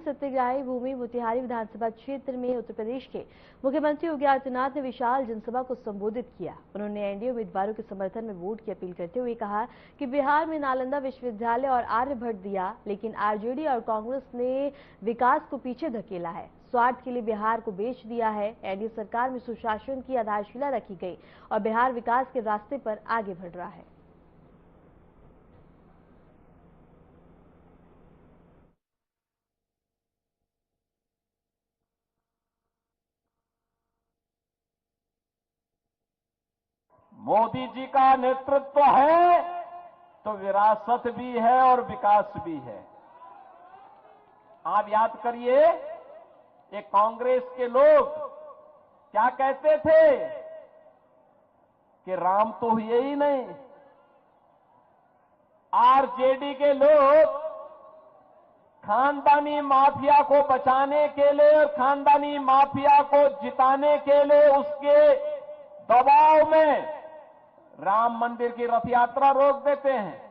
सत्याग्रही भूमि मोतिहारी विधानसभा क्षेत्र में उत्तर प्रदेश के मुख्यमंत्री योगी आदित्यनाथ ने विशाल जनसभा को संबोधित किया। उन्होंने एनडीए उम्मीदवारों के समर्थन में वोट की अपील करते हुए कहा कि बिहार में नालंदा विश्वविद्यालय और आर्यभट्ट दिया, लेकिन आरजेडी और कांग्रेस ने विकास को पीछे धकेला है। स्वार्थ के लिए बिहार को बेच दिया है। एनडीए सरकार में सुशासन की आधारशिला रखी गई और बिहार विकास के रास्ते पर आगे बढ़ रहा है। मोदी जी का नेतृत्व है तो विरासत भी है और विकास भी है। आप याद करिए, ये कांग्रेस के लोग क्या कहते थे कि राम तो हुए ही नहीं। आरजेडी के लोग खानदानी माफिया को बचाने के लिए और खानदानी माफिया को जिताने के लिए उसके दबाव में राम मंदिर की रथ यात्रा रोक देते हैं।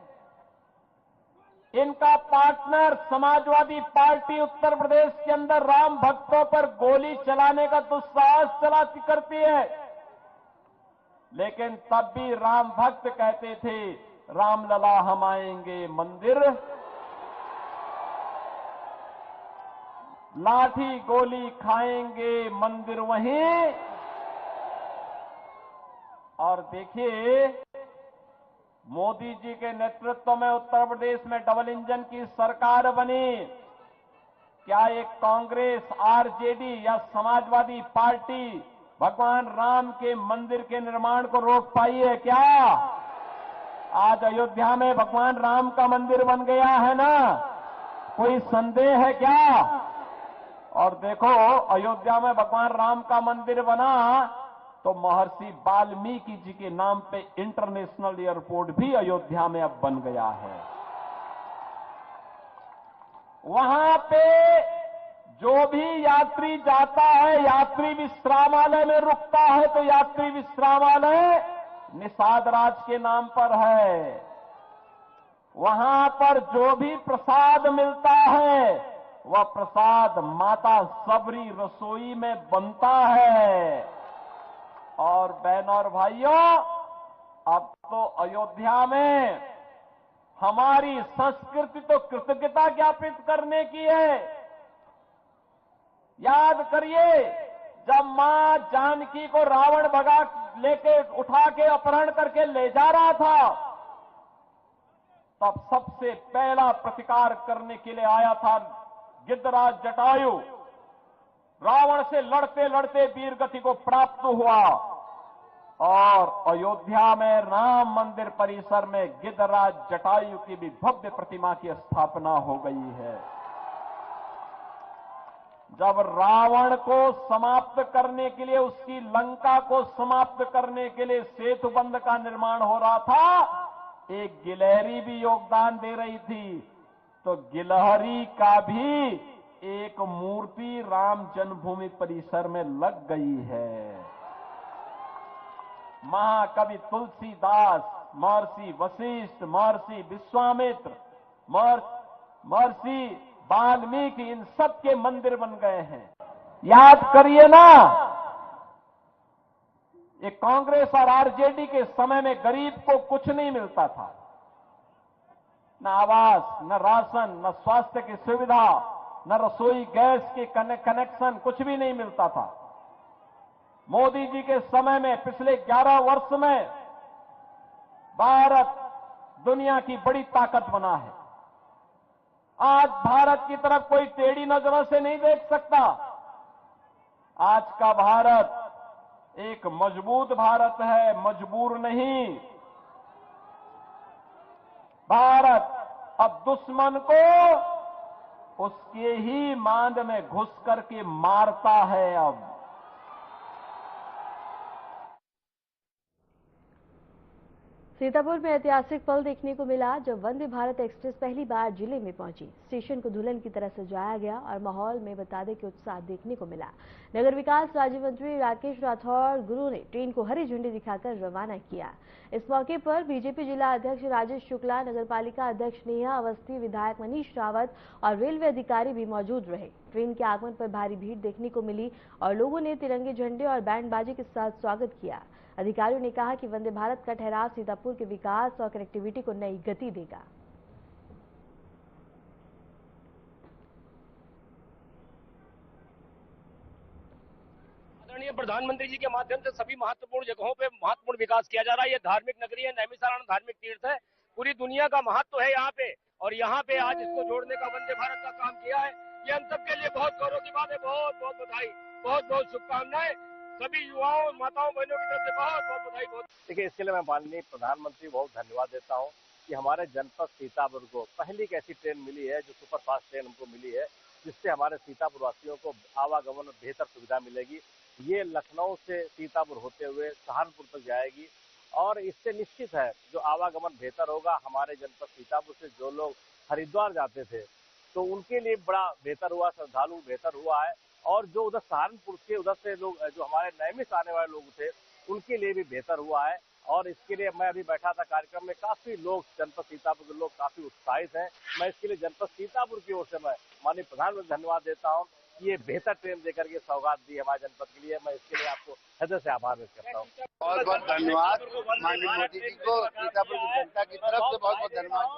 इनका पार्टनर समाजवादी पार्टी उत्तर प्रदेश के अंदर राम भक्तों पर गोली चलाने का दुस्साहस चलाती करती है, लेकिन तब भी राम भक्त कहते थे रामलला हम आएंगे मंदिर, लाठी गोली खाएंगे मंदिर वहीं। और देखिए, मोदी जी के नेतृत्व में उत्तर प्रदेश में डबल इंजन की सरकार बनी। क्या एक कांग्रेस, आरजेडी या समाजवादी पार्टी भगवान राम के मंदिर के निर्माण को रोक पाई है क्या? आज अयोध्या में भगवान राम का मंदिर बन गया है ना, कोई संदेह है क्या? और देखो, अयोध्या में भगवान राम का मंदिर बना तो महर्षि वाल्मीकि जी के नाम पे इंटरनेशनल एयरपोर्ट भी अयोध्या में अब बन गया है। वहां पे जो भी यात्री जाता है, यात्री विश्रामालय में रुकता है तो यात्री विश्रामालय निषाद राज के नाम पर है। वहां पर जो भी प्रसाद मिलता है वह प्रसाद माता सबरी रसोई में बनता है। और बहनों और भाइयों, अब तो अयोध्या में हमारी संस्कृति तो कृतज्ञता ज्ञापित करने की है। याद करिए, जब मां जानकी को रावण भगा लेके उठा के अपहरण करके ले जा रहा था, तब सबसे पहला प्रतिकार करने के लिए आया था गिद्धराज जटायु। रावण से लड़ते लड़ते वीर गति को प्राप्त हुआ और अयोध्या में राम मंदिर परिसर में गिद्धराज जटायु की भी भव्य प्रतिमा की स्थापना हो गई है। जब रावण को समाप्त करने के लिए, उसकी लंका को समाप्त करने के लिए सेतुबंध का निर्माण हो रहा था, एक गिलहरी भी योगदान दे रही थी। तो गिलहरी का भी एक मूर्ति राम जन्मभूमि परिसर में लग गई है। महाकवि तुलसीदास, महर्षि वशिष्ठ, महर्षि विश्वामित्र, महर्षि वाल्मीकि, इन सब के मंदिर बन गए हैं। याद करिए ना, ये कांग्रेस और आरजेडी के समय में गरीब को कुछ नहीं मिलता था, न आवास, न राशन, न स्वास्थ्य की सुविधा, न रसोई गैस के कनेक्शन, कुछ भी नहीं मिलता था। मोदी जी के समय में पिछले 11 वर्ष में भारत दुनिया की बड़ी ताकत बना है। आज भारत की तरफ कोई टेढ़ी नजरों से नहीं देख सकता। आज का भारत एक मजबूत भारत है, मजबूर नहीं। भारत अब दुश्मन को उसके ही मांद में घुस करके मारता है। अब सीतापुर में ऐतिहासिक पल देखने को मिला जब वंदे भारत एक्सप्रेस पहली बार जिले में पहुंची। स्टेशन को दुल्हन की तरह सजाया गया और माहौल में बता दें कि उत्साह देखने को मिला। नगर विकास राज्य मंत्री राकेश राठौर गुरु ने ट्रेन को हरी झंडी दिखाकर रवाना किया। इस मौके पर बीजेपी जिला अध्यक्ष राजेश शुक्ला, नगर पालिका अध्यक्ष नेहा अवस्थी, विधायक मनीष रावत और रेलवे अधिकारी भी मौजूद रहे। ट्रेन के आगमन पर भारी भीड़ देखने को मिली और लोगों ने तिरंगे झंडे और बैंड बाजे के साथ स्वागत किया। अधिकारियों ने कहा कि वंदे भारत का ठहराव सीतापुर के विकास और कनेक्टिविटी को नई गति देगा। आदरणीय प्रधानमंत्री जी के माध्यम से सभी महत्वपूर्ण जगहों पे महत्वपूर्ण विकास किया जा रहा है। ये धार्मिक नगरी है, नैमिषारण्य धार्मिक तीर्थ है, पूरी दुनिया का महत्व है यहाँ पे, और यहाँ पे आज इसको जोड़ने का वंदे भारत का काम किया है। ये हम सब के लिए बहुत गौरव की बात है। बहुत बहुत बधाई, बहुत बहुत शुभकामनाएं सभी युवाओं, माताओं, बहनों की तरफ से बहुत बहुत बधाई। देखिए, इसके लिए मैं माननीय प्रधानमंत्री बहुत धन्यवाद देता हूँ कि हमारे जनपद सीतापुर को पहली एक ऐसी ट्रेन मिली है जो सुपर फास्ट ट्रेन हमको मिली है, जिससे हमारे सीतापुर वासियों को आवागमन में बेहतर सुविधा मिलेगी। ये लखनऊ से सीतापुर होते हुए सहारनपुर तक जाएगी और इससे निश्चित है जो आवागमन बेहतर होगा। हमारे जनपद सीतापुर से जो लोग हरिद्वार जाते थे तो उनके लिए बड़ा बेहतर हुआ, श्रद्धालु बेहतर हुआ है, और जो उधर सहारनपुर से उधर से लोग जो हमारे नैमिष आने वाले लोग थे उनके लिए भी बेहतर हुआ है। और इसके लिए मैं अभी बैठा था कार्यक्रम में, काफी लोग जनपद सीतापुर के लोग काफी उत्साहित हैं। मैं इसके लिए जनपद सीतापुर की ओर से मैं माननीय प्रधानमंत्री धन्यवाद देता हूँ कि ये बेहतर ट्रेन देकर के सौगात दी हमारे जनपद के लिए। मैं इसके लिए आपको हृदय से आभार व्यक्त करता हूँ। बहुत बहुत धन्यवाद माननीय मोदी जी को, सीतापुर की जनता की तरफ से बहुत बहुत धन्यवाद।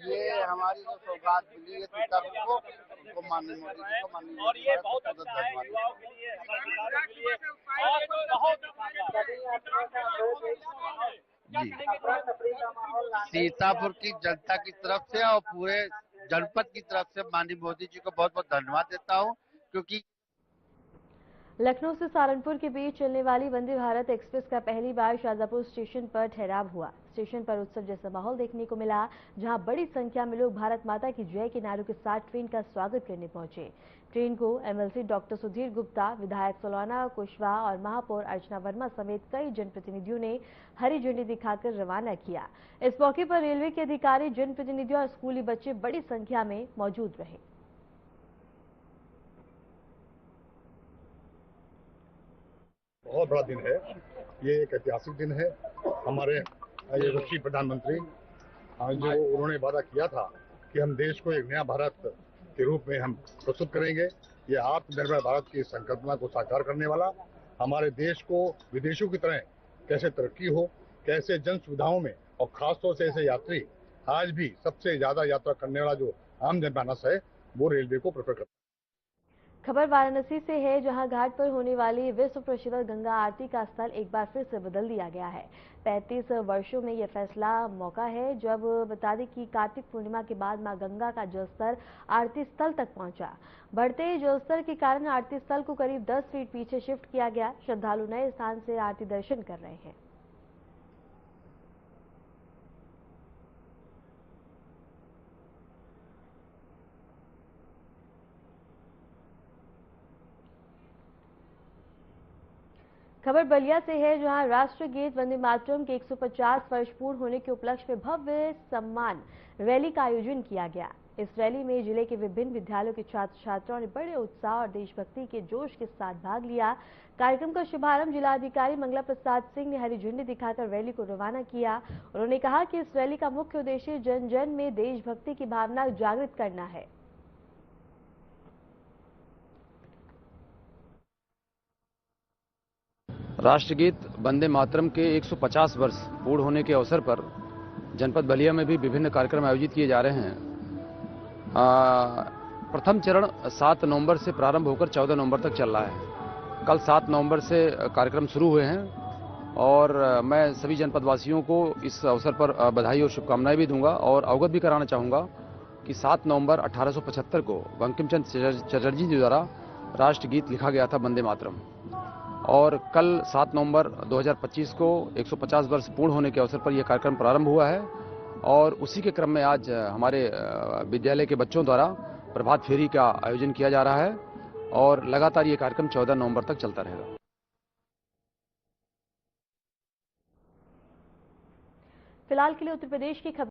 ये हमारी जो सौगात मिली है सीतापुर को, उनको माननीय मोदी जी को, माननीय और ये बहुत अच्छा है युवाओं के लिए, सीतापुर की जनता की तरफ से और पूरे जनपद की तरफ से माननीय मोदी जी को बहुत बहुत धन्यवाद देता हूँ, क्योंकि लखनऊ से सहारनपुर के बीच चलने वाली वंदे भारत एक्सप्रेस का पहली बार शाजापुर स्टेशन पर ठहराव हुआ। स्टेशन पर उत्सव जैसा माहौल देखने को मिला, जहां बड़ी संख्या में लोग भारत माता की जय के नारों के साथ ट्रेन का स्वागत करने पहुंचे। ट्रेन को एमएलसी डॉक्टर सुधीर गुप्ता, विधायक सोलौना कुशवाहा और महापौर अर्चना वर्मा समेत कई जनप्रतिनिधियों ने हरी झंडी दिखाकर रवाना किया। इस मौके पर रेलवे के अधिकारी, जनप्रतिनिधियों और स्कूली बच्चे बड़ी संख्या में मौजूद रहे। बहुत बड़ा दिन है, ये एक ऐतिहासिक दिन है। हमारे यशस्वी प्रधानमंत्री जो उन्होंने वादा किया था कि हम देश को एक नया भारत के रूप में हम प्रस्तुत करेंगे, ये आत्मनिर्भर भारत की संकल्पना को साकार करने वाला, हमारे देश को विदेशों की तरह कैसे तरक्की हो, कैसे जन सुविधाओं में, और खासतौर से ऐसे यात्री आज भी सबसे ज्यादा यात्रा करने वाला जो आम जनमानस है वो रेलवे को प्रेफर करता है। खबर वाराणसी से है, जहां घाट पर होने वाली विश्व प्रसिद्ध गंगा आरती का स्थल एक बार फिर से बदल दिया गया है। 35 वर्षों में यह फैसला मौका है जब बता दें कि कार्तिक पूर्णिमा के बाद मां गंगा का जलस्तर आरती स्थल तक पहुंचा। बढ़ते जलस्तर के कारण आरती स्थल को करीब 10 फीट पीछे शिफ्ट किया गया। श्रद्धालु नए स्थान से आरती दर्शन कर रहे हैं। खबर बलिया से है, जहां राष्ट्रगीत वंदे मातरम के 150 वर्ष पूर्ण होने के उपलक्ष्य में भव्य सम्मान रैली का आयोजन किया गया। इस रैली में जिले के विभिन्न विद्यालयों के छात्र छात्राओं ने बड़े उत्साह और देशभक्ति के जोश के साथ भाग लिया। कार्यक्रम का शुभारंभ जिलाधिकारी मंगला प्रसाद सिंह ने हरी झंडी दिखाकर रैली को रवाना किया। उन्होंने कहा कि इस रैली का मुख्य उद्देश्य जन जन में देशभक्ति की भावना जागृत करना है। राष्ट्रगीत वंदे मातरम के 150 वर्ष पूर्ण होने के अवसर पर जनपद बलिया में भी विभिन्न कार्यक्रम आयोजित किए जा रहे हैं। प्रथम चरण 7 नवंबर से प्रारंभ होकर 14 नवंबर तक चल रहा है। कल 7 नवंबर से कार्यक्रम शुरू हुए हैं और मैं सभी जनपदवासियों को इस अवसर पर बधाई और शुभकामनाएं भी दूंगा और अवगत भी कराना चाहूँगा कि 7 नवंबर 1875 को बंकिम चंद्र चटर्जी जी द्वारा राष्ट्रगीत लिखा गया था वंदे मातरम, और कल 7 नवंबर 2025 को 150 वर्ष पूर्ण होने के अवसर पर यह कार्यक्रम प्रारंभ हुआ है। और उसी के क्रम में आज हमारे विद्यालय के बच्चों द्वारा प्रभात फेरी का आयोजन किया जा रहा है और लगातार ये कार्यक्रम 14 नवंबर तक चलता रहेगा। फिलहाल के लिए उत्तर प्रदेश की खबर